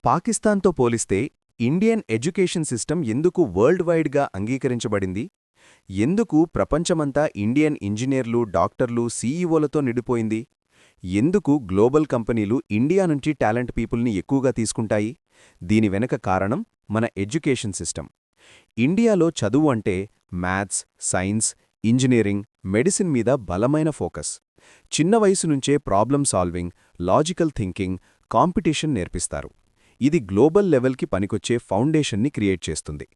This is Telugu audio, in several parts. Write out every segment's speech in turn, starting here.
పాకిస్తాన్తో పోలిస్తే ఇండియన్ ఎడ్యుకేషన్ సిస్టమ్ ఎందుకు వరల్డ్ వైడ్గా అంగీకరించబడింది? ఎందుకు ప్రపంచమంతా ఇండియన్ ఇంజనీర్లు, డాక్టర్లు, సీఈఓలతో నిండిపోయింది? ఎందుకు గ్లోబల్ కంపెనీలు ఇండియా నుంచి టాలెంట్ పీపుల్ని ఎక్కువగా తీసుకుంటాయి? దీని వెనక కారణం మన ఎడ్యుకేషన్ సిస్టమ్. ఇండియాలో చదువు అంటే మ్యాథ్స్, సైన్స్, ఇంజనీరింగ్, మెడిసిన్ మీద బలమైన ఫోకస్. చిన్న వయసు నుంచే problem solving, logical thinking, competition నేర్పిస్తారు. ఇది గ్లోబల్ లెవెల్కి పనికొచ్చే ఫౌండేషన్ని క్రియేట్ చేస్తుంది.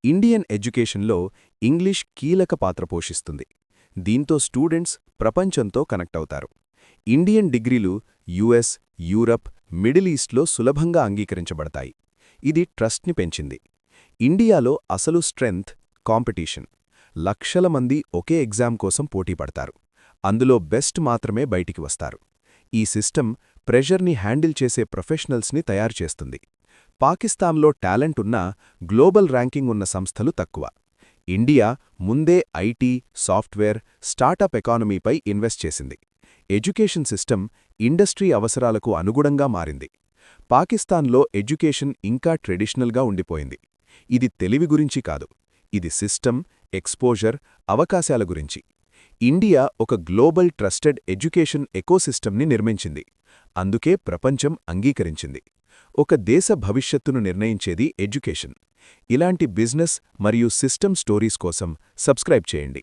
ఇండియన్ ఎడ్యుకేషన్లో ఇంగ్లీష్ కీలక పాత్ర పోషిస్తుంది. దీంతో స్టూడెంట్స్ ప్రపంచంతో కనెక్ట్ అవుతారు. ఇండియన్ డిగ్రీలు యుఎస్, యూరప్, మిడిల్ ఈస్ట్లో సులభంగా అంగీకరించబడతాయి. ఇది ట్రస్ట్ని పెంచింది. ఇండియాలో అసలు స్ట్రెంగ్త్ కాంపిటీషన్. లక్షల మంది ఒకే ఎగ్జామ్ కోసం పోటీపడతారు. అందులో బెస్ట్ మాత్రమే బయటికి వస్తారు. ఈ సిస్టమ్ ప్రెషర్ని హ్యాండిల్ చేసే ప్రొఫెషనల్స్ని తయారు చేస్తుంది. పాకిస్తాన్లో టాలెంట్ ఉన్నా గ్లోబల్ ర్యాంకింగ్ ఉన్న సంస్థలు తక్కువ. ఇండియా ముందే ఐటీ, సాఫ్ట్వేర్, స్టార్టప్ ఎకానమీపై ఇన్వెస్ట్ చేసింది. ఎడ్యుకేషన్ సిస్టమ్ ఇండస్ట్రీ అవసరాలకు అనుగుణంగా మారింది. పాకిస్తాన్లో ఎడ్యుకేషన్ ఇంకా ట్రెడిషనల్గా ఉండిపోయింది. ఇది తెలివి గురించి కాదు, ఇది సిస్టమ్, ఎక్స్పోజర్, అవకాశాల గురించి. ఇండియా ఒక గ్లోబల్ ట్రస్టెడ్ ఎడ్యుకేషన్ ఎకోసిస్టమ్ని నిర్మించింది. అందుకే ప్రపంచం అంగీకరించింది. ఒక దేశ భవిష్యత్తును నిర్ణయించేది ఎడ్యుకేషన్. ఇలాంటి బిజినెస్ మరియు సిస్టమ్ స్టోరీస్ కోసం సబ్స్క్రైబ్ చేయండి.